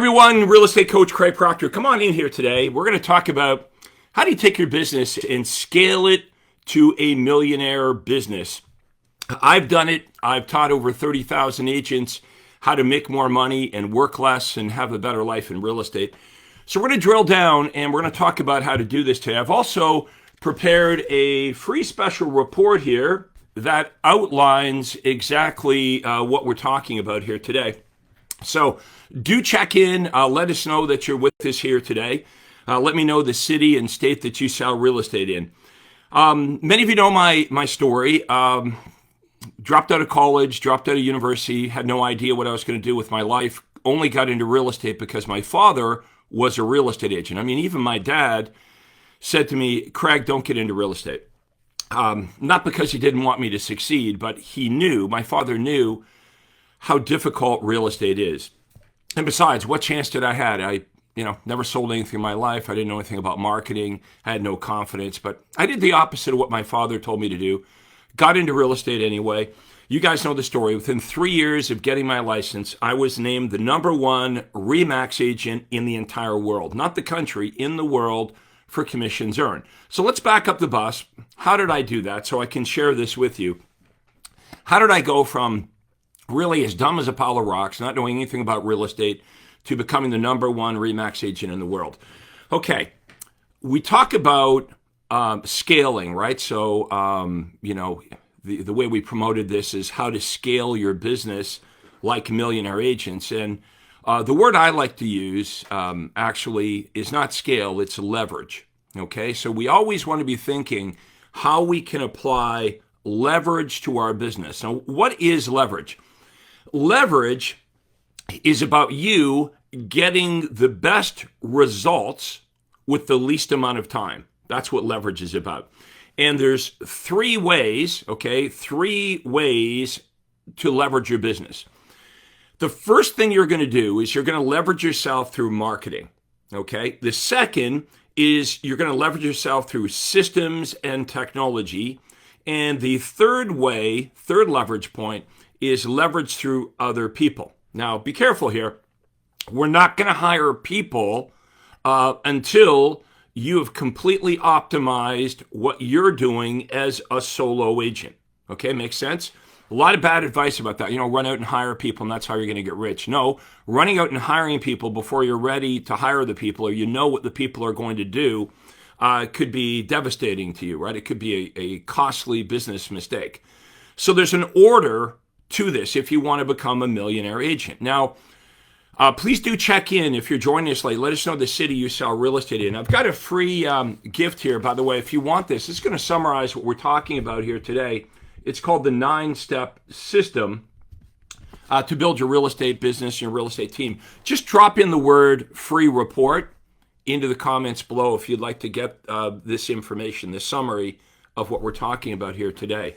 Everyone, real estate coach Craig Proctor. Come on in here today. We're going to talk about how do you take your business and scale it to a millionaire business. I've done it. I've taught over 30,000 agents how to make more money and work less and have a better life in real estate. So we're going to drill down and we're going to talk about how to do this today. I've also prepared a free special report here that outlines exactly what we're talking about here today. So do check in. Let us know that you're with us here today. Let me know the city and state that you sell real estate in. Many of you know my story. Dropped out of college, dropped out of university, had no idea what I was going to do with my life. Only got into real estate because my father was a real estate agent. I mean, even my dad said to me, Craig, don't get into real estate. Not because he didn't want me to succeed, but my father knew how difficult real estate is. And besides, what chance did I have? I never sold anything in my life. I didn't know anything about marketing. I had no confidence, but I did the opposite of what my father told me to do. Got into real estate anyway. You guys know the story. Within 3 years of getting my license, I was named the #1 RE/MAX agent in the entire world, not the country, in the world for commissions earned. So let's back up the bus. How did I do that? So I can share this with you. How did I go from really as dumb as a pile of rocks, not knowing anything about real estate, to becoming the #1 RE/MAX agent in the world? Okay, we talk about scaling, right? So, the way we promoted this is how to scale your business like Millionaire Agents. And the word I like to use actually is not scale, it's leverage. Okay, so we always want to be thinking how we can apply leverage to our business. Now, what is leverage? Leverage is about you getting the best results with the least amount of time. That's what leverage is about. And there's three ways to leverage your business. The first thing you're going to do is you're going to leverage yourself through marketing. Okay. The second is you're going to leverage yourself through systems and technology. And the third leverage point is leverage through other people. Now, be careful here. We're not going to hire people until you have completely optimized what you're doing as a solo agent. Okay, makes sense? A lot of bad advice about that. Run out and hire people and that's how you're going to get rich. No, running out and hiring people before you're ready to hire the people or you know what the people are going to do could be devastating to you, right? It could be a costly business mistake. So there's an order to this if you want to become a millionaire agent. Now, please do check in if you're joining us late. Let us know the city you sell real estate in. I've got a free gift here, by the way. If you want this, it's going to summarize what we're talking about here today. It's called the 9-step system to build your real estate business and your real estate team. Just drop in the word free report into the comments below if you'd like to get this information, this summary of what we're talking about here today.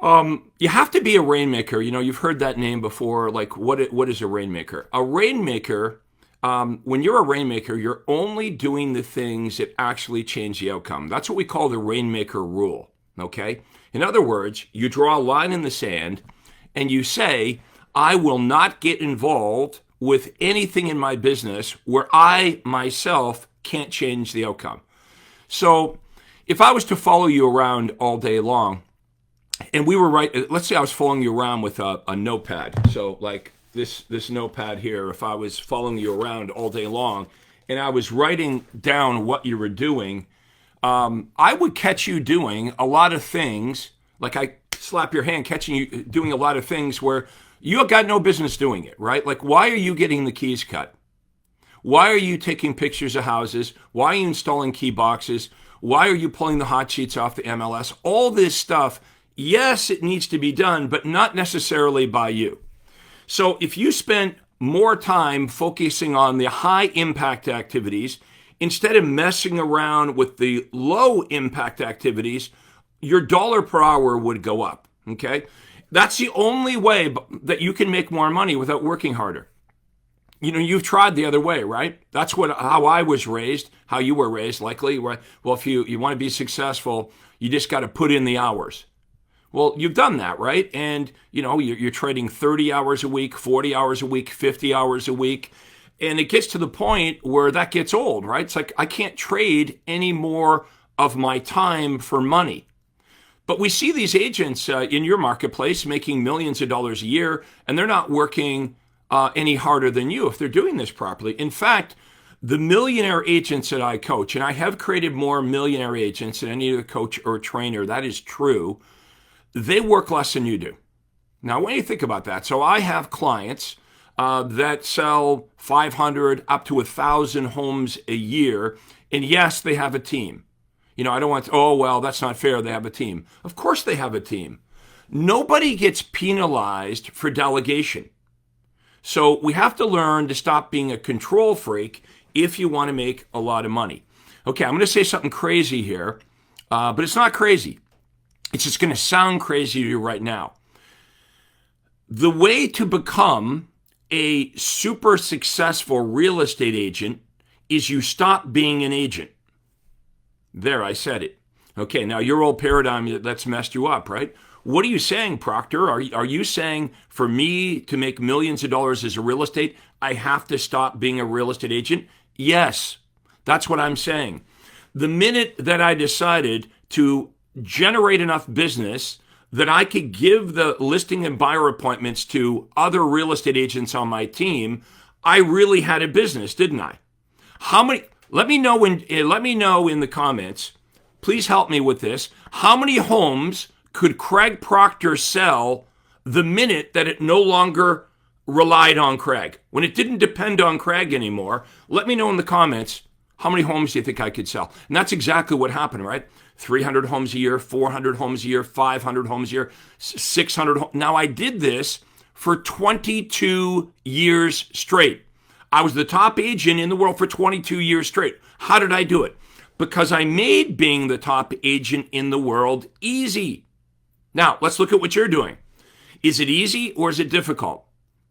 You have to be a rainmaker. You've heard that name before. Like, what is a rainmaker? A rainmaker, when you're a rainmaker, you're only doing the things that actually change the outcome. That's what we call the rainmaker rule, okay? In other words, you draw a line in the sand and you say, I will not get involved with anything in my business where I myself can't change the outcome. So if I was to follow you around all day long, and we were let's say I was following you around with a notepad. So like this notepad here, if I was following you around all day long and I was writing down what you were doing, I would catch you doing a lot of things, like I slap your hand, catching you doing a lot of things where you have got no business doing it, right? Like, why are you getting the keys cut? Why are you taking pictures of houses? Why are you installing key boxes? Why are you pulling the hot sheets off the MLS? All this stuff. Yes, it needs to be done, but not necessarily by you. So if you spent more time focusing on the high impact activities, instead of messing around with the low impact activities, your dollar per hour would go up, okay? That's the only way that you can make more money without working harder. You've tried the other way, right? That's how I was raised, how you were raised, likely, right? Well, if you want to be successful, you just got to put in the hours. Well, you've done that, right? And, you're trading 30 hours a week, 40 hours a week, 50 hours a week. And it gets to the point where that gets old, right? It's like I can't trade any more of my time for money. But we see these agents in your marketplace making millions of dollars a year, and they're not working any harder than you if they're doing this properly. In fact, the millionaire agents that I coach, and I have created more millionaire agents than any other coach or trainer, that is true, they work less than you do. Now, when you think about that, so I have clients that sell 500 up to 1,000 homes a year, and yes, they have a team. I don't want to, oh, well, that's not fair, they have a team. Of course they have a team. Nobody gets penalized for delegation. So we have to learn to stop being a control freak if you want to make a lot of money. Okay, I'm going to say something crazy here, but it's not crazy. It's just going to sound crazy to you right now. The way to become a super successful real estate agent is you stop being an agent. There, I said it. Okay, now your old paradigm, that's messed you up, right? What are you saying, Proctor? Are you saying for me to make millions of dollars as a real estate, I have to stop being a real estate agent? Yes, that's what I'm saying. The minute that I decided to generate enough business that I could give the listing and buyer appointments to other real estate agents on my team, I really had a business, didn't I? How many? Let me know in the comments. Please help me with this. How many homes could Craig Proctor sell the minute that it no longer relied on Craig? When it didn't depend on Craig anymore, let me know in the comments, how many homes do you think I could sell? And that's exactly what happened, right? 300 homes a year, 400 homes a year, 500 homes a year, 600. Now, I did this for 22 years straight. I was the top agent in the world for 22 years straight. How did I do it? Because I made being the top agent in the world easy. Now, let's look at what you're doing. Is it easy or is it difficult?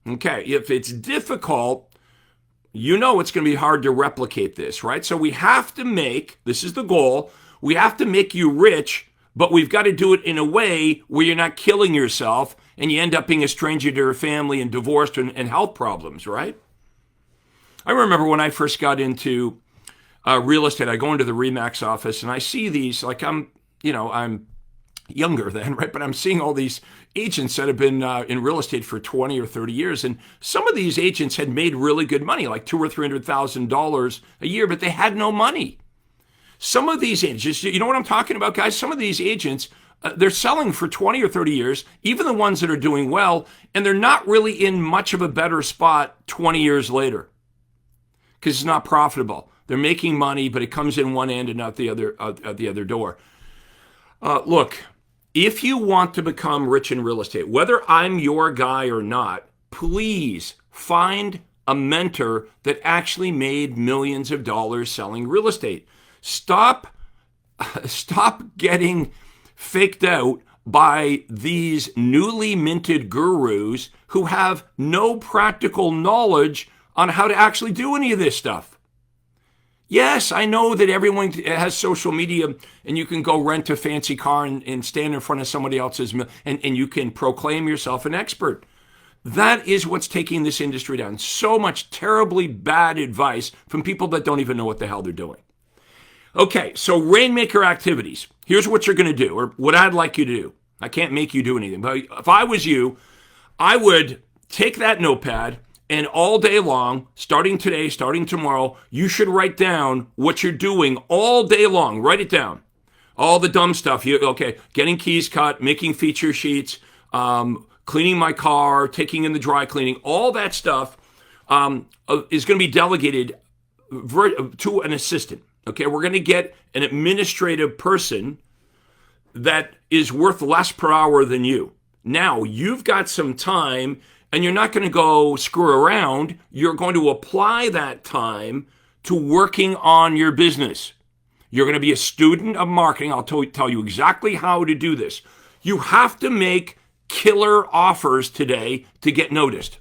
Okay, if it's difficult, you know it's going to be hard to replicate this, right? So we have to make, this is the goal, we have to make you rich, but we've got to do it in a way where you're not killing yourself and you end up being a stranger to your family and divorced and health problems, right? I remember when I first got into real estate, I go into the Remax office and I see these, like I'm younger then, right? But I'm seeing all these agents that have been in real estate for 20 or 30 years. And some of these agents had made really good money, like $200,000 or $300,000 a year, but they had no money. Some of these agents, you know what I'm talking about, guys? Some of these agents, they're selling for 20 or 30 years, even the ones that are doing well, and they're not really in much of a better spot 20 years later because it's not profitable. They're making money, but it comes in one end and out the other door. Look, if you want to become rich in real estate, whether I'm your guy or not, please find a mentor that actually made millions of dollars selling real estate. Stop getting faked out by these newly minted gurus who have no practical knowledge on how to actually do any of this stuff. Yes, I know that everyone has social media and you can go rent a fancy car and stand in front of somebody else's and you can proclaim yourself an expert. That is what's taking this industry down. So much terribly bad advice from people that don't even know what the hell they're doing. Okay, so Rainmaker activities. Here's what you're going to do, or what I'd like you to do. I can't make you do anything, but if I was you, I would take that notepad and all day long, starting today, starting tomorrow, you should write down what you're doing all day long. Write it down. All the dumb stuff. Getting keys cut, making feature sheets, cleaning my car, taking in the dry cleaning, all that stuff is going to be delegated to an assistant. Okay, we're going to get an administrative person that is worth less per hour than you. Now, you've got some time and you're not going to go screw around. You're going to apply that time to working on your business. You're going to be a student of marketing. I'll tell you exactly how to do this. You have to make killer offers today to get noticed.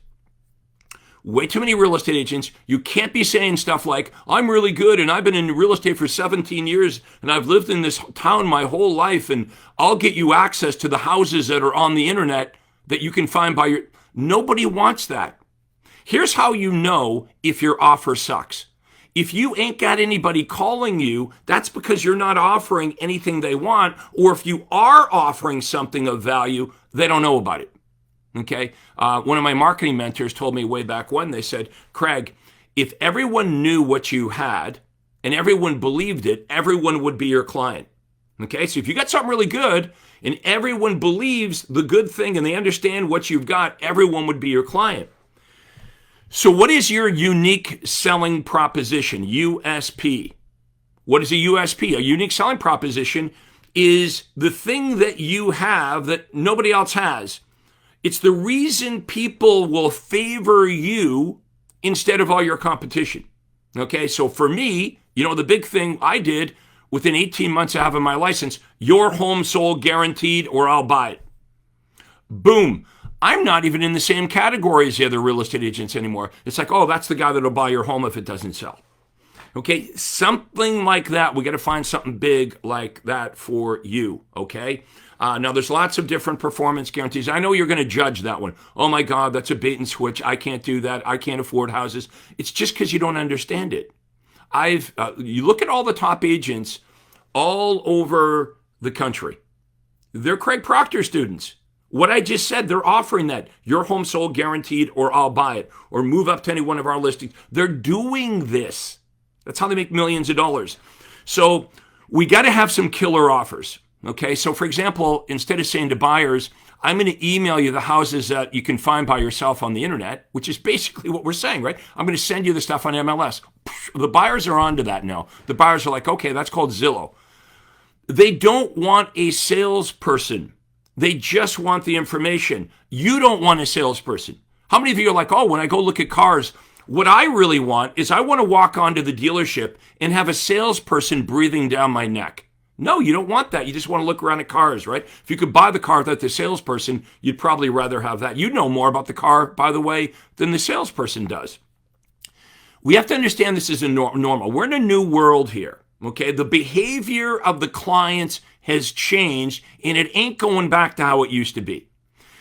Way too many real estate agents. You can't be saying stuff like, I'm really good and I've been in real estate for 17 years and I've lived in this town my whole life and I'll get you access to the houses that are on the internet that you can find by your... Nobody wants that. Here's how you know if your offer sucks. If you ain't got anybody calling you, that's because you're not offering anything they want, or if you are offering something of value, they don't know about it. Okay? One of my marketing mentors told me way back when, they said, Craig, if everyone knew what you had and everyone believed it, everyone would be your client. Okay? So if you got something really good and everyone believes the good thing and they understand what you've got, everyone would be your client. So what is your unique selling proposition, USP? What is a USP? A unique selling proposition is the thing that you have that nobody else has. It's the reason people will favor you instead of all your competition. Okay, so for me, the big thing I did within 18 months of having my license, your home sold guaranteed or I'll buy it. Boom. I'm not even in the same category as the other real estate agents anymore. It's like, oh, that's the guy that'll buy your home if it doesn't sell. Okay, something like that. We got to find something big like that for you, okay? Now, there's lots of different performance guarantees. I know you're going to judge that one. Oh, my God, that's a bait and switch. I can't do that. I can't afford houses. It's just because you don't understand it. You look at all the top agents all over the country. They're Craig Proctor students. What I just said, they're offering that. Your home sold guaranteed or I'll buy it or move up to any one of our listings. They're doing this. That's how they make millions of dollars. So we got to have some killer offers. Okay, so for example, instead of saying to buyers, I'm going to email you the houses that you can find by yourself on the internet, which is basically what we're saying, right? I'm going to send you the stuff on MLS. The buyers are onto that now. The buyers are like, okay, that's called Zillow. They don't want a salesperson. They just want the information. You don't want a salesperson. How many of you are like, oh, when I go look at cars, what I really want is I want to walk onto the dealership and have a salesperson breathing down my neck. No, you don't want that. You just want to look around at cars, right? If you could buy the car without the salesperson, you'd probably rather have that. You know more about the car, by the way, than the salesperson does. We have to understand this is normal. We're in a new world here, okay? The behavior of the clients has changed, and it ain't going back to how it used to be.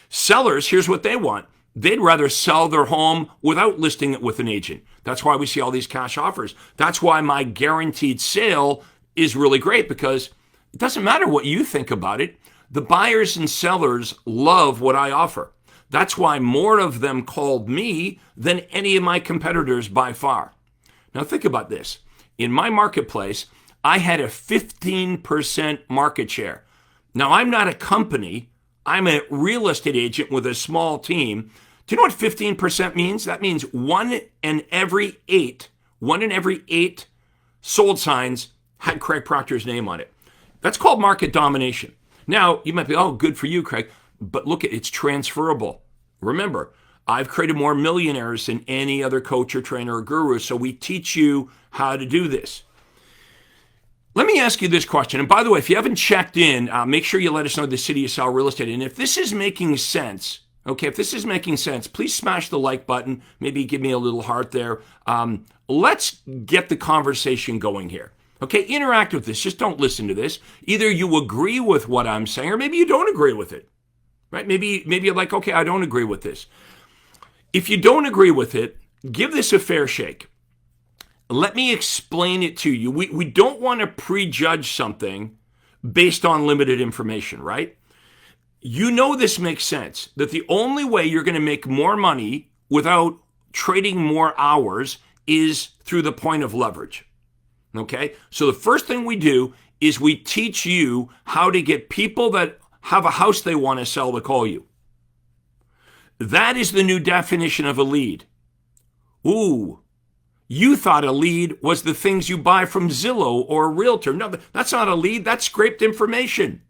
Sellers, here's what they want. They'd rather sell their home without listing it with an agent. That's why we see all these cash offers. That's why my guaranteed sale is really great, because it doesn't matter what you think about it. The buyers and sellers love what I offer. That's why more of them called me than any of my competitors by far. Now think about this. In my marketplace, I had a 15% market share. Now, I'm not a company. I'm a real estate agent with a small team. Do you know what 15% means? That means one in every eight sold signs had Craig Proctor's name on it. That's called market domination. Now, you might be, oh, good for you, Craig. But look, it's transferable. Remember, I've created more millionaires than any other coach or trainer or guru, so we teach you how to do this. Let me ask you this question. And by the way, if you haven't checked in, make sure you let us know the city you sell real estate. And if this is making sense, please smash the like button. Maybe give me a little heart there. Let's get the conversation going here. Okay, interact with this. Just don't listen to this. Either you agree with what I'm saying, or maybe you don't agree with it. Right? Maybe you're like, okay, I don't agree with this. If you don't agree with it, give this a fair shake. Let me explain it to you. We don't want to prejudge something based on limited information, right? You know this makes sense, that the only way you're going to make more money without trading more hours is through the point of leverage, okay? So the first thing we do is we teach you how to get people that have a house they want to sell to call you. That is the new definition of a lead. Ooh. You thought a lead was the things you buy from Zillow or a realtor. No, that's not a lead. That's scraped information.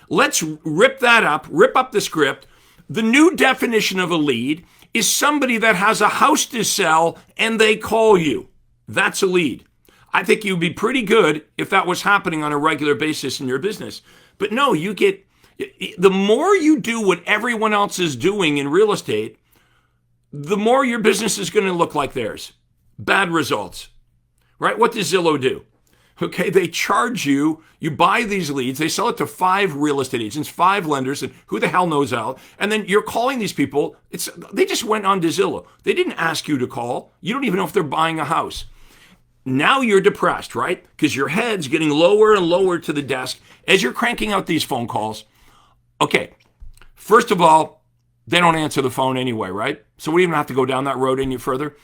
Let's rip up the script. The new definition of a lead is somebody that has a house to sell and they call you. That's a lead. I think you'd be pretty good if that was happening on a regular basis in your business. But no, the more you do what everyone else is doing in real estate, the more your business is going to look like theirs. Bad results, right? What does Zillow do? Okay, they charge you, you buy these leads, they sell it to 5 real estate agents, 5 lenders, and who the hell knows out. And then you're calling these people. They just went on to Zillow. They didn't ask you to call. You don't even know if they're buying a house. Now you're depressed, right? Because your head's getting lower and lower to the desk as you're cranking out these phone calls. Okay, first of all, they don't answer the phone anyway, right? So we don't even have to go down that road any further.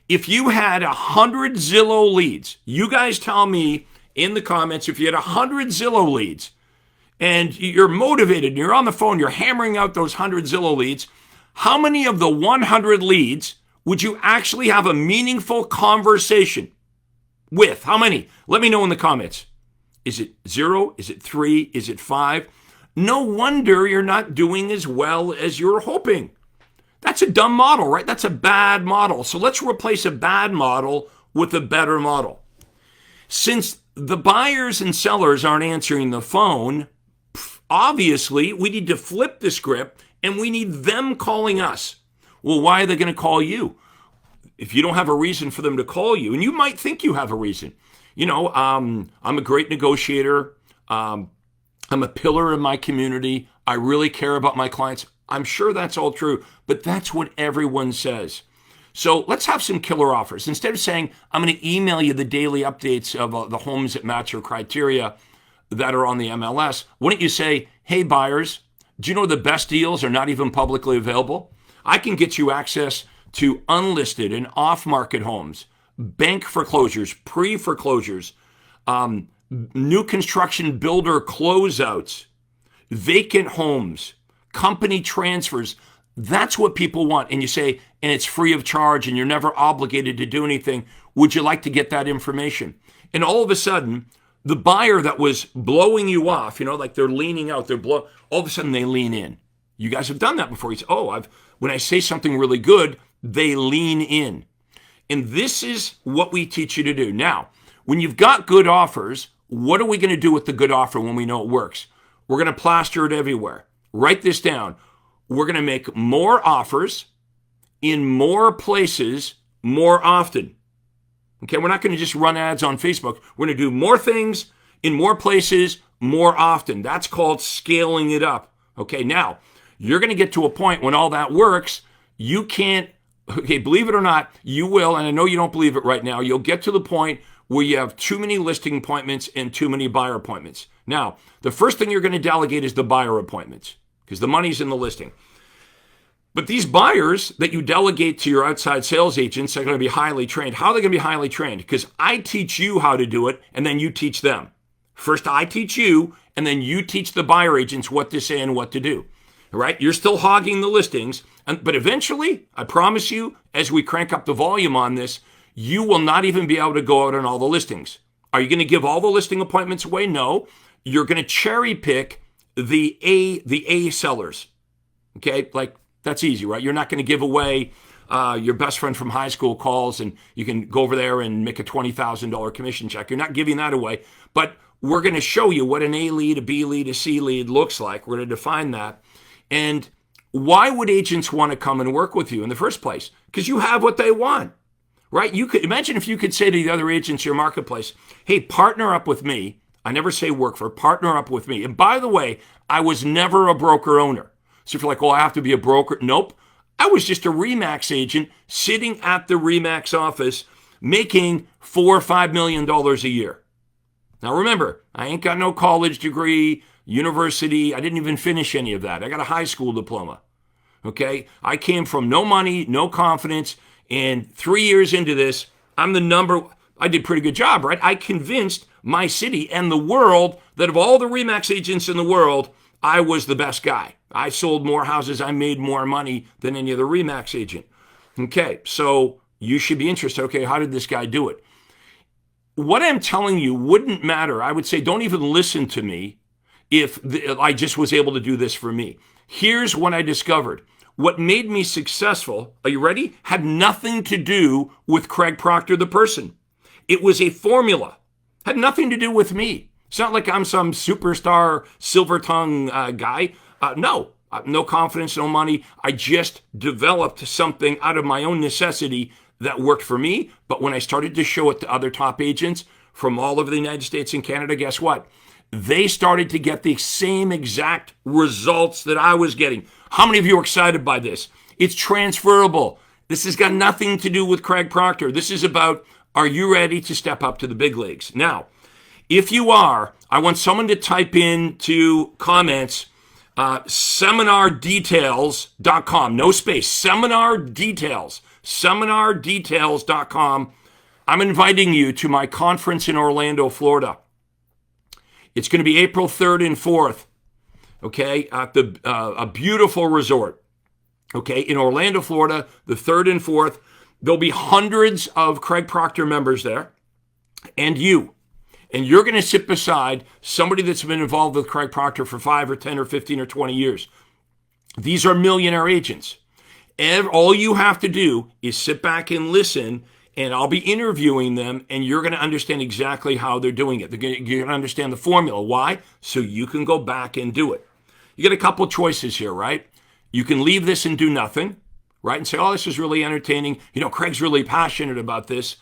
If you had 100 Zillow leads, you guys tell me in the comments, if you had 100 Zillow leads and you're motivated and you're on the phone, you're hammering out those 100 Zillow leads, how many of the 100 leads would you actually have a meaningful conversation with? How many? Let me know in the comments. Is it 0? Is it 3? Is it 5? No wonder you're not doing as well as you're hoping. That's a dumb model, right? That's a bad model. So let's replace a bad model with a better model. Since the buyers and sellers aren't answering the phone, obviously we need to flip the script and we need them calling us. Well, why are they going to call you? If you don't have a reason for them to call you, and you might think you have a reason. You know, I'm a great negotiator. I'm a pillar in my community. I really care about my clients. I'm sure that's all true, but that's what everyone says. So let's have some killer offers. Instead of saying, I'm going to email you the daily updates of the homes that match your criteria that are on the MLS, why don't you say, hey, buyers, do you know the best deals are not even publicly available? I can get you access to unlisted and off-market homes, bank foreclosures, pre-foreclosures, new construction builder closeouts, vacant homes, company transfers. That's what people want. And you say, and it's free of charge and you're never obligated to do anything. Would you like to get that information? And all of a sudden, the buyer that was blowing you off, you know, like they're leaning out, all of a sudden they lean in. You guys have done that before. You say, when I say something really good, they lean in. And this is what we teach you to do. Now, when you've got good offers, what are we going to do with the good offer when we know it works? We're going to plaster it everywhere. Write this down. We're going to make more offers in more places more often. Okay, we're not going to just run ads on Facebook. We're going to do more things in more places more often. That's called scaling it up. Okay, now, you're going to get to a point when all that works, you can't, okay, believe it or not, you will, and I know you don't believe it right now, you'll get to the point where you have too many listing appointments and too many buyer appointments. Now, the first thing you're going to delegate is the buyer appointments because the money's in the listing. But these buyers that you delegate to your outside sales agents are going to be highly trained. How are they going to be highly trained? Because I teach you how to do it, and then you teach them. First, I teach you, and then you teach the buyer agents what to say and what to do. All right? You're still hogging the listings, but eventually, I promise you, as we crank up the volume on this, you will not even be able to go out on all the listings. Are you going to give all the listing appointments away? No. You're going to cherry pick the A sellers. Okay? Like, that's easy, right? You're not going to give away your best friend from high school calls and you can go over there and make a $20,000 commission check. You're not giving that away. But we're going to show you what an A lead, a B lead, a C lead looks like. We're going to define that. And why would agents want to come and work with you in the first place? Because you have what they want, right? You could imagine if you could say to the other agents in your marketplace, hey, partner up with me. I never say work for, partner up with me. And by the way, I was never a broker owner. So if you're like, well, I have to be a broker. Nope. I was just a RE/MAX agent sitting at the RE/MAX office making $4 or $5 million a year. Now remember, I ain't got no college degree, university. I didn't even finish any of that. I got a high school diploma. Okay? I came from no money, no confidence. And 3 years into this, I did a pretty good job, right? I convinced my city and the world that of all the RE/MAX agents in the world, I was the best guy. I sold more houses. I made more money than any other RE/MAX agent. Okay, so you should be interested. Okay, how did this guy do it? What I'm telling you wouldn't matter. I would say don't even listen to me if I just was able to do this for me. Here's what I discovered. What made me successful, are you ready? Had nothing to do with Craig Proctor, the person. It was a formula. Had nothing to do with me. It's not like I'm some superstar, silver-tongue guy. No confidence, no money. I just developed something out of my own necessity that worked for me. But when I started to show it to other top agents, from all over the United States and Canada, guess what? They started to get the same exact results that I was getting. How many of you are excited by this? It's transferable. This has got nothing to do with Craig Proctor. This is about, are you ready to step up to the big leagues? Now, if you are, I want someone to type into comments, seminardetails.com, no space, seminardetails.com. I'm inviting you to my conference in Orlando, Florida. It's going to be April 3rd and 4th, okay, at a beautiful resort, okay, in Orlando, Florida, the 3rd and 4th. There'll be hundreds of Craig Proctor members there, and you. And you're going to sit beside somebody that's been involved with Craig Proctor for 5 or 10 or 15 or 20 years. These are millionaire agents. All you have to do is sit back and listen, and I'll be interviewing them, and you're going to understand exactly how they're doing it. You're going to understand the formula. Why? So you can go back and do it. You get a couple choices here, right? You can leave this and do nothing, right? And say, oh, this is really entertaining. You know, Craig's really passionate about this.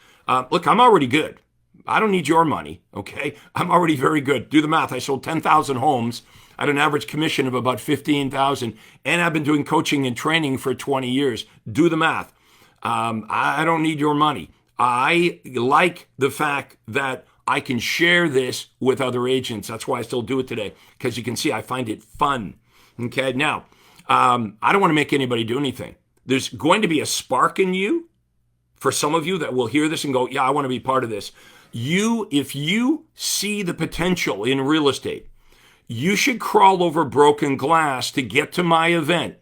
Look, I'm already good. I don't need your money, okay? I'm already very good. Do the math. I sold 10,000 homes at an average commission of about 15,000, and I've been doing coaching and training for 20 years. Do the math. I don't need your money. I like the fact that I can share this with other agents. That's why I still do it today, because you can see I find it fun, okay? Now, I don't want to make anybody do anything. There's going to be a spark in you for some of you that will hear this and go, yeah, I want to be part of this. If you see the potential in real estate, you should crawl over broken glass to get to my event,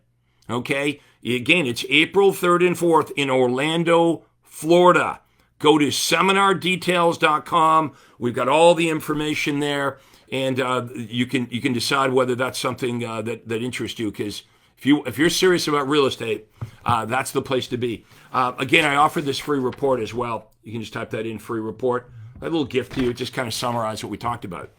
okay? Again, it's April 3rd and 4th in Orlando, Florida. Go to seminardetails.com. We've got all the information there, and you can decide whether that's something that interests you, because if you're serious about real estate, that's the place to be. Again, I offer this free report as well. You can just type that in, free report. A little gift to you, just kind of summarize what we talked about.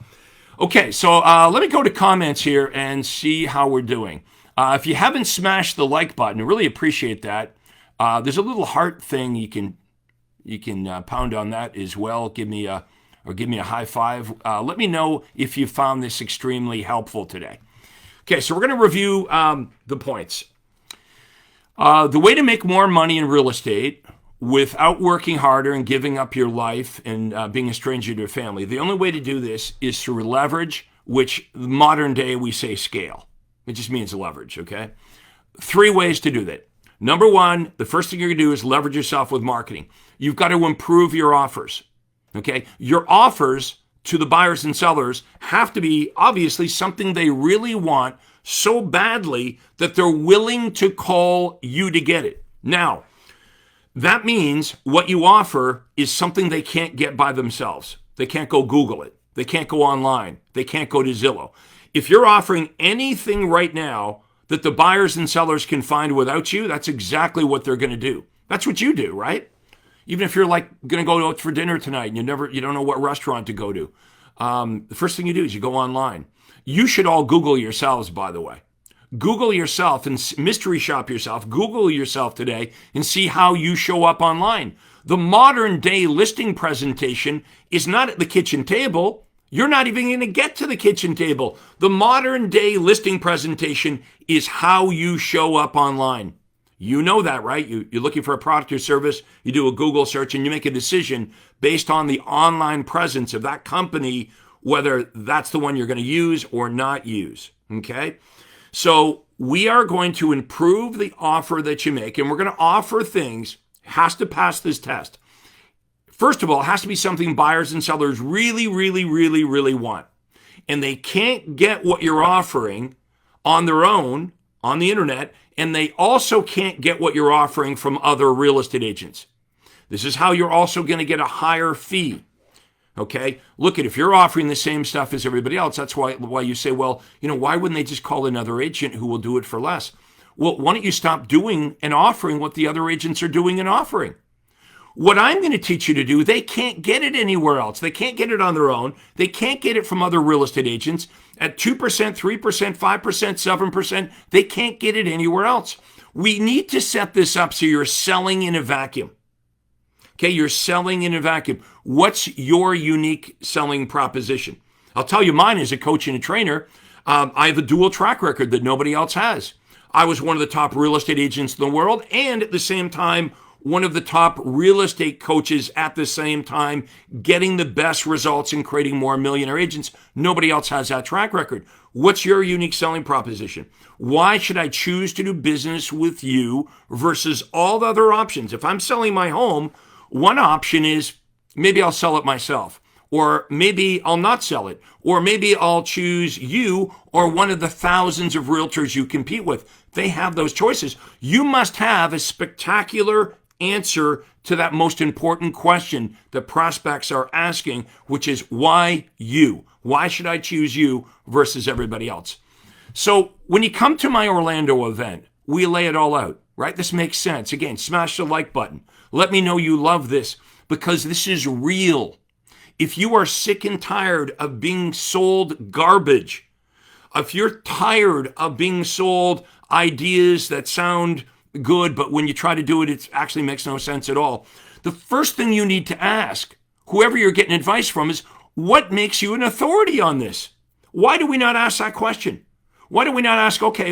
Okay, so let me go to comments here and see how we're doing. If you haven't smashed the like button, I really appreciate that. There's a little heart thing you can pound on that as well. Give me a high five. Let me know if you found this extremely helpful today. Okay, so we're going to review the points. The way to make more money in real estate without working harder and giving up your life and being a stranger to your family. The only way to do this is through leverage, which modern day we say scale. It just means leverage, okay? 3 ways to do that. Number 1, the first thing you're going to do is leverage yourself with marketing. You've got to improve your offers, okay? Your offers to the buyers and sellers have to be obviously something they really want so badly that they're willing to call you to get it. Now, that means what you offer is something they can't get by themselves. They can't go Google it. They can't go online. They can't go to Zillow. If you're offering anything right now that the buyers and sellers can find without you, that's exactly what they're going to do. That's what you do, right? Even if you're like going to go out for dinner tonight and you don't know what restaurant to go to. The first thing you do is you go online. You should all Google yourselves, by the way. Google yourself and mystery shop yourself. Google yourself today and see how you show up online. The modern day listing presentation is not at the kitchen table. You're not even going to get to the kitchen table. The modern day listing presentation is how you show up online. You know that, right? You're looking for a product or service. You do a Google search and you make a decision based on the online presence of that company, whether that's the one you're going to use or not use, okay? So we are going to improve the offer that you make, and we're going to offer things, has to pass this test. First of all, it has to be something buyers and sellers really, really, really, really want. And they can't get what you're offering on their own, on the internet, and they also can't get what you're offering from other real estate agents. This is how you're also going to get a higher fee. Okay, look at if you're offering the same stuff as everybody else, that's why you say, well, why wouldn't they just call another agent who will do it for less? Well, why don't you stop doing and offering what the other agents are doing and offering? What I'm going to teach you to do, they can't get it anywhere else. They can't get it on their own. They can't get it from other real estate agents at 2%, 3%, 5%, 7%. They can't get it anywhere else. We need to set this up so you're selling in a vacuum. Okay, you're selling in a vacuum. What's your unique selling proposition? I'll tell you mine as a coach and a trainer. I have a dual track record that nobody else has. I was one of the top real estate agents in the world, and at the same time, one of the top real estate coaches at the same time, getting the best results and creating more millionaire agents. Nobody else has that track record. What's your unique selling proposition? Why should I choose to do business with you versus all the other options? If I'm selling my home, one option is maybe I'll sell it myself, or maybe I'll not sell it, or maybe I'll choose you or one of the thousands of realtors you compete with. They have those choices. You must have a spectacular answer to that most important question that prospects are asking, which is why you? Why should I choose you versus everybody else? So when you come to my Orlando event, we lay it all out, right? This makes sense. Again, smash the like button. Let me know you love this because this is real. If you are sick and tired of being sold garbage, if you're tired of being sold ideas that sound good, but when you try to do it, it actually makes no sense at all. The first thing you need to ask, whoever you're getting advice from, is what makes you an authority on this? Why do we not ask that question? Why do we not ask, okay,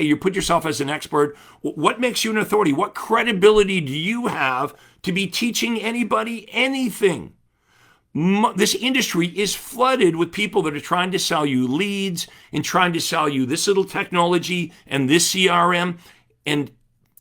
you put yourself as an expert. What makes you an authority? What credibility do you have to be teaching anybody anything? This industry is flooded with people that are trying to sell you leads and trying to sell you this little technology and this CRM. And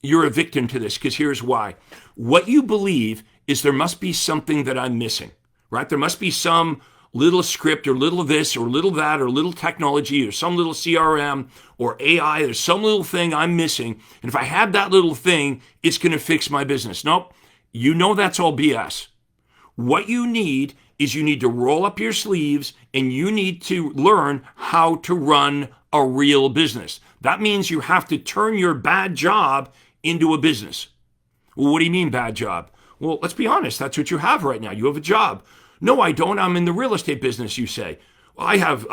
you're a victim to this because here's why. What you believe is there must be something that I'm missing, right? There must be some little script or little this or little that or little technology or some little CRM or AI or some little thing I'm missing. And if I have that little thing, it's going to fix my business. Nope. You know that's all BS. What you need is you need to roll up your sleeves and you need to learn how to run a real business. That means you have to turn your bad job into a business. Well, what do you mean bad job? Well, let's be honest. That's what you have right now. You have a job. No, I don't. I'm in the real estate business, you say. Well, I have,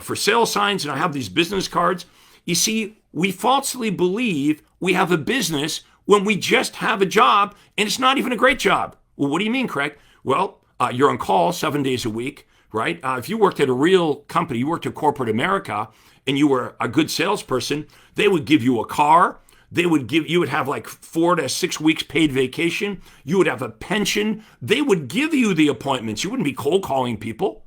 for sale signs and I have these business cards. You see, we falsely believe we have a business when we just have a job and it's not even a great job. Well, what do you mean, Craig? Well, you're on call 7 days a week, right? If you worked at a real company, you worked at corporate America, and you were a good salesperson, they would give you a car. You would have like 4 to 6 weeks paid vacation. You would have a pension. They would give you the appointments. You wouldn't be cold calling people.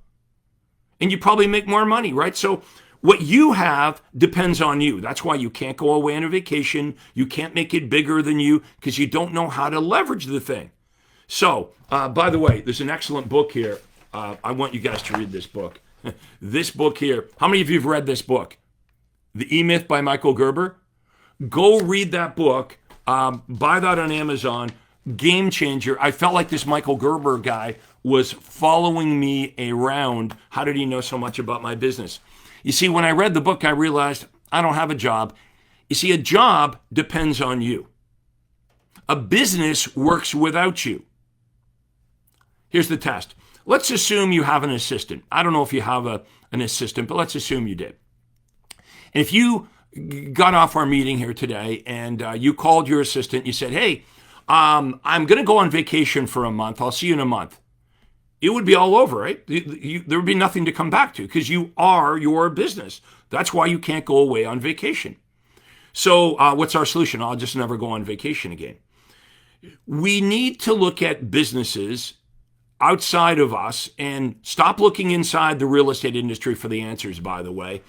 And you probably make more money, right? So what you have depends on you. That's why you can't go away on a vacation. You can't make it bigger than you because you don't know how to leverage the thing. So, by the way, there's an excellent book here. I want you guys to read this book. This book here. How many of you have read this book? The E-Myth by Michael Gerber. Go read that book. Buy that on Amazon. Game changer. I felt like this Michael Gerber guy was following me around. How did he know so much about my business? You see, when I read the book, I realized I don't have a job. You see, a job depends on you. A business works without you. Here's the test. Let's assume you have an assistant. I don't know if you have an assistant, but let's assume you did. And if you got off our meeting here today and you called your assistant, you said, hey, I'm going to go on vacation for a month. I'll see you in a month. It would be all over, right? There would be nothing to come back to because you are your business. That's why you can't go away on vacation. So what's our solution? I'll just never go on vacation again. We need to look at businesses outside of us and stop looking inside the real estate industry for the answers, by the way.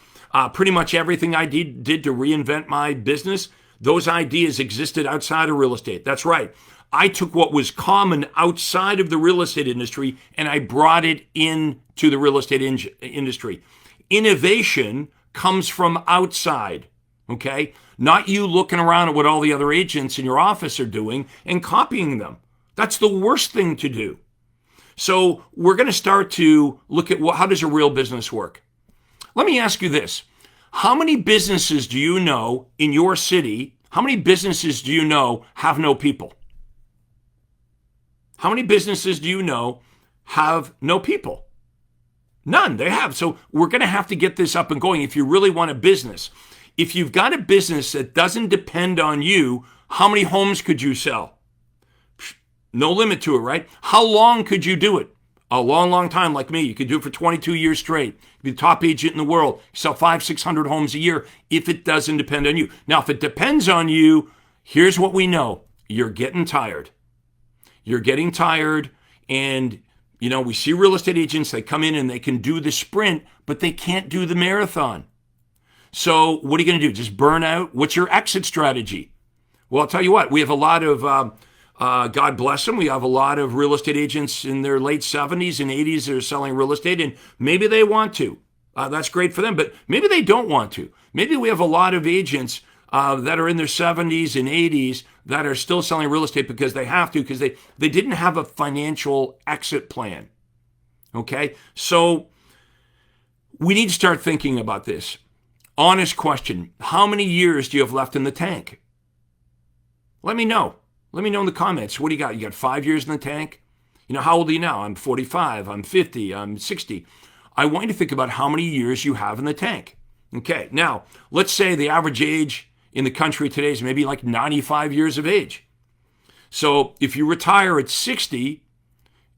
Pretty much everything I did to reinvent my business, those ideas existed outside of real estate. That's right. I took what was common outside of the real estate industry and I brought it into the real estate industry. Innovation comes from outside, okay? Not you looking around at what all the other agents in your office are doing and copying them. That's the worst thing to do. So we're going to start to look at how does a real business work? Let me ask you this. How many businesses do you know in your city? How many businesses do you know have no people? How many businesses do you know have no people? None. They have. So we're going to have to get this up and going if you really want a business. If you've got a business that doesn't depend on you, how many homes could you sell? No limit to it, right? How long could you do it? A long, long time, like me. You could do it for 22 years straight. You'd be the top agent in the world. You sell 500-600 homes a year if it doesn't depend on you. Now, if it depends on you, here's what we know. You're getting tired. You're getting tired. And, we see real estate agents, they come in and they can do the sprint, but they can't do the marathon. So what are you going to do? Just burn out? What's your exit strategy? Well, I'll tell you what. We have a lot of, God bless them, we have a lot of real estate agents in their late 70s and 80s that are selling real estate, and maybe they want to. That's great for them, but maybe they don't want to. Maybe we have a lot of agents that are in their 70s and 80s that are still selling real estate because they have to, because they didn't have a financial exit plan. Okay? So we need to start thinking about this. Honest question. How many years do you have left in the tank? Let me know. Let me know in the comments. What do you got? You got 5 years in the tank? How old are you now? I'm 45, I'm 50, I'm 60. I want you to think about how many years you have in the tank. Okay, now, let's say the average age in the country today is maybe like 95 years of age. So if you retire at 60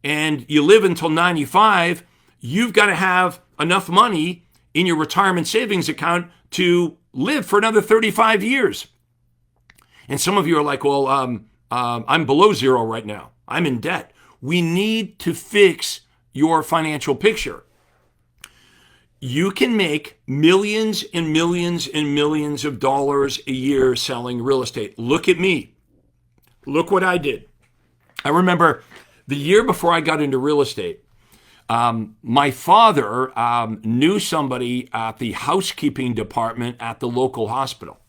and you live until 95, you've got to have enough money in your retirement savings account to live for another 35 years. And some of you are like, well, I'm below zero right now. I'm in debt. We need to fix your financial picture. You can make millions and millions and millions of dollars a year selling real estate. Look at me. Look what I did. I remember the year before I got into real estate, my father knew somebody at the housekeeping department at the local hospital.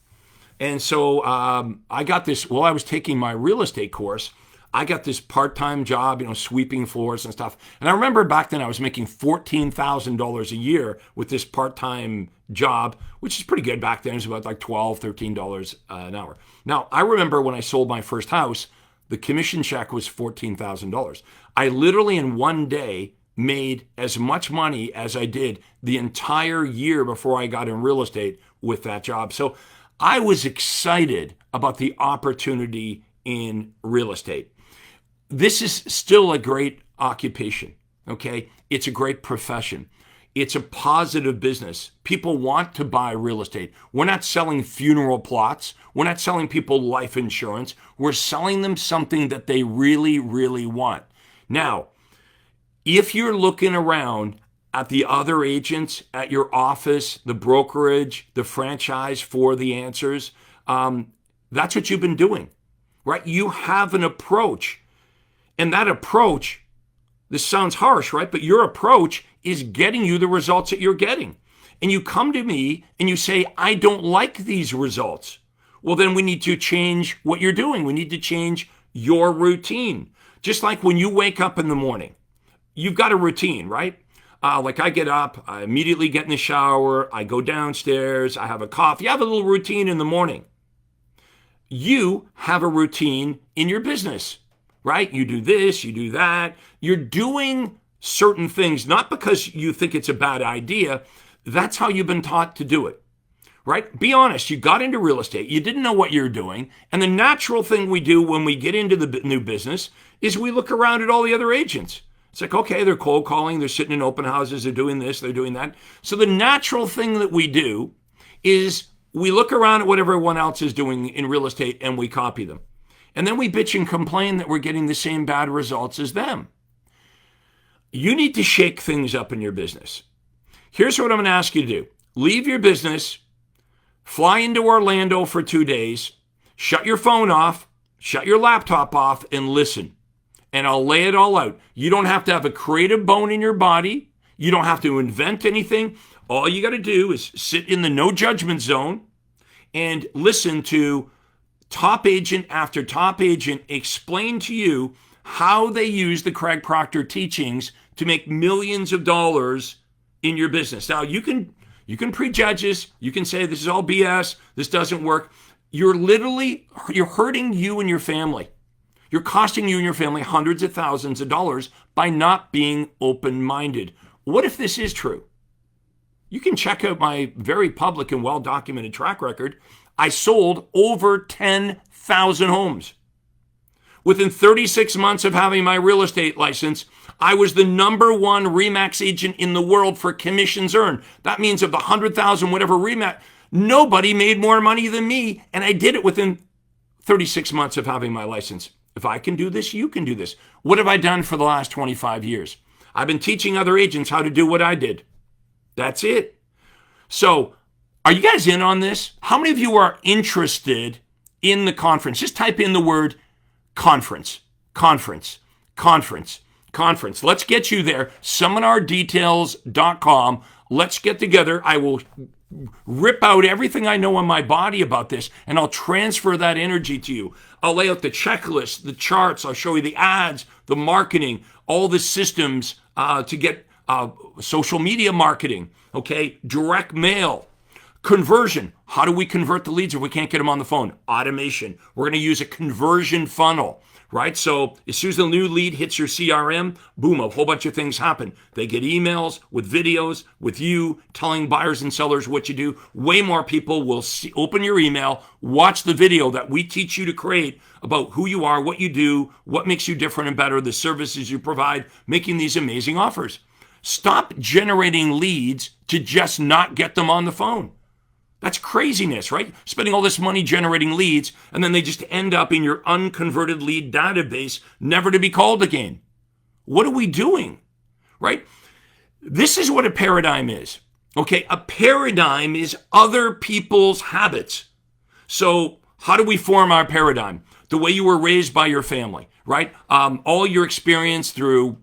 And so I got this, while I was taking my real estate course, I got this part-time job, sweeping floors and stuff. And I remember back then I was making $14,000 a year with this part-time job, which is pretty good back then. It was about like $12, $13 an hour. Now, I remember when I sold my first house, the commission check was $14,000. I literally in one day made as much money as I did the entire year before I got in real estate with that job. So I was excited about the opportunity in real estate. This is still a great occupation, okay? It's a great profession. It's a positive business. People want to buy real estate. We're not selling funeral plots. We're not selling people life insurance. We're selling them something that they really, really want. Now, if you're looking around at the other agents at your office, the brokerage, the franchise for the answers, that's what you've been doing, right? You have an approach. And that approach, this sounds harsh, right? But your approach is getting you the results that you're getting. And you come to me and you say, I don't like these results. Well, then we need to change what you're doing. We need to change your routine. Just like when you wake up in the morning, you've got a routine, right? Like I get up, I immediately get in the shower, I go downstairs, I have a coffee. I have a little routine in the morning. You have a routine in your business, right? You do this, you do that. You're doing certain things, not because you think it's a bad idea. That's how you've been taught to do it, right? Be honest. You got into real estate. You didn't know what you're doing. And the natural thing we do when we get into the new business is we look around at all the other agents. It's like, okay, they're cold calling, they're sitting in open houses, they're doing this, they're doing that. So the natural thing that we do is we look around at what everyone else is doing in real estate and we copy them. And then we bitch and complain that we're getting the same bad results as them. You need to shake things up in your business. Here's what I'm going to ask you to do. Leave your business, fly into Orlando for 2 days, shut your phone off, shut your laptop off, and listen. And I'll lay it all out. You don't have to have a creative bone in your body. You don't have to invent anything. All you got to do is sit in the no judgment zone and listen to top agent after top agent explain to you how they use the Craig Proctor teachings to make millions of dollars in your business. Now, you can prejudge this. You can say this is all BS. This doesn't work. You're hurting you and your family. You're costing you and your family hundreds of thousands of dollars by not being open-minded. What if this is true? You can check out my very public and well-documented track record. I sold over 10,000 homes. Within 36 months of having my real estate license, I was the #1 RE/MAX agent in the world for commissions earned. That means of the 100,000 whatever RE/MAX, nobody made more money than me, and I did it within 36 months of having my license. If I can do this, you can do this. What have I done for the last 25 years? I've been teaching other agents how to do what I did. That's it. So, are you guys in on this? How many of you are interested in the conference? Just type in the word conference, conference, conference, conference. Let's get you there. seminardetails.com. Let's get together. I will rip out everything I know on my body about this, and I'll transfer that energy to you. I'll lay out the checklist, the charts. I'll show you the ads, the marketing, all the systems to get social media marketing, okay? Direct mail, conversion. How do we convert the leads if we can't get them on the phone? Automation. We're going to use a conversion funnel, right? So as soon as the new lead hits your CRM, boom, a whole bunch of things happen. They get emails with videos, with you telling buyers and sellers what you do. Way more people will open your email, watch the video that we teach you to create about who you are, what you do, what makes you different and better, the services you provide, making these amazing offers. Stop generating leads to just not get them on the phone. That's craziness, right? Spending all this money generating leads, and then they just end up in your unconverted lead database, never to be called again. What are we doing, right? This is what a paradigm is, okay? A paradigm is other people's habits. So how do we form our paradigm? The way you were raised by your family, right? All your experience through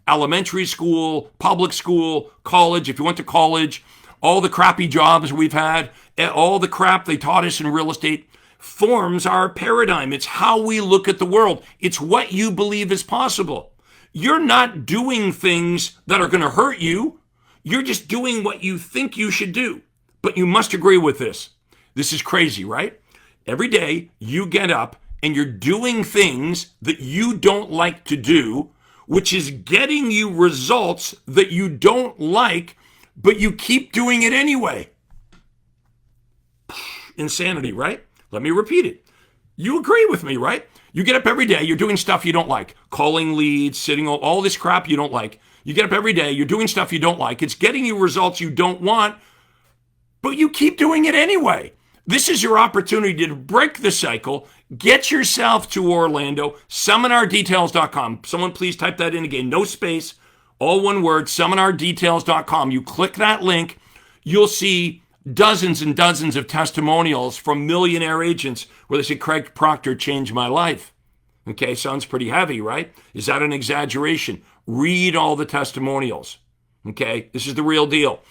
elementary school, public school, college, if you went to college, all the crappy jobs we've had, all the crap they taught us in real estate forms our paradigm. It's how we look at the world. It's what you believe is possible. You're not doing things that are going to hurt you. You're just doing what you think you should do. But you must agree with this. This is crazy, right? Every day you get up and you're doing things that you don't like to do, which is getting you results that you don't like, but you keep doing it anyway. Insanity, right? Let me repeat it. You agree with me, right? You get up every day, you're doing stuff you don't like, calling leads, sitting, all this crap you don't like. You get up every day, you're doing stuff you don't like. It's getting you results you don't want, but you keep doing it anyway. This is your opportunity to break the cycle. Get yourself to Orlando, seminardetails.com. Someone please type that in again, no space. All one word, seminardetails.com. You click that link, you'll see dozens and dozens of testimonials from millionaire agents where they say, Craig Proctor changed my life. Okay, sounds pretty heavy, right? Is that an exaggeration? Read all the testimonials. Okay, this is the real deal.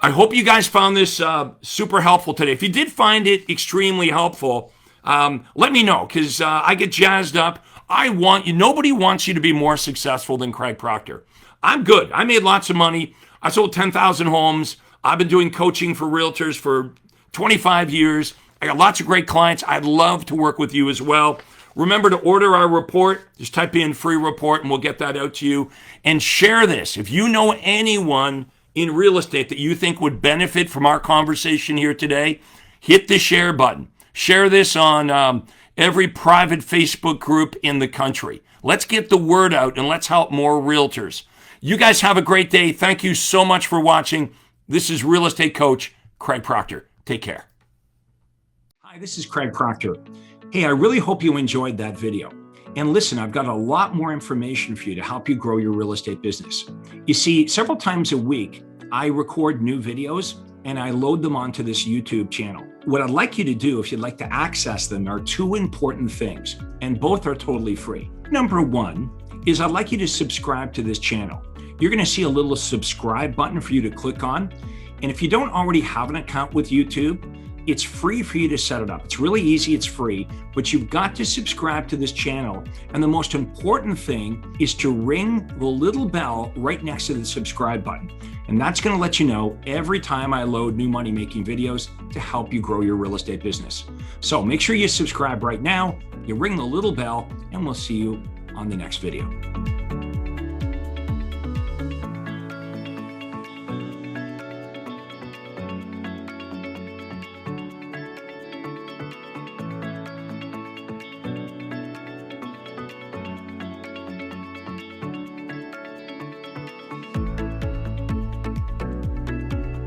I hope you guys found this super helpful today. If you did find it extremely helpful, let me know, because I get jazzed up. Nobody wants you to be more successful than Craig Proctor. I'm good. I made lots of money. I sold 10,000 homes. I've been doing coaching for realtors for 25 years. I got lots of great clients. I'd love to work with you as well. Remember to order our report. Just type in free report and we'll get that out to you. And share this. If you know anyone in real estate that you think would benefit from our conversation here today, hit the share button. Share this on every private Facebook group in the country. Let's get the word out and let's help more realtors. You guys have a great day. Thank you so much for watching. This is Real Estate Coach Craig Proctor. Take care. Hi, this is Craig Proctor. Hey, I really hope you enjoyed that video. And listen, I've got a lot more information for you to help you grow your real estate business. You see, several times a week, I record new videos and I load them onto this YouTube channel. What I'd like you to do, if you'd like to access them, are two important things, and both are totally free. Number one is I'd like you to subscribe to this channel. You're going to see a little subscribe button for you to click on. And if you don't already have an account with YouTube, it's free for you to set it up. It's really easy, it's free, but you've got to subscribe to this channel. And the most important thing is to ring the little bell right next to the subscribe button. And that's going to let you know every time I load new money-making videos to help you grow your real estate business. So make sure you subscribe right now, you ring the little bell, and we'll see you on the next video.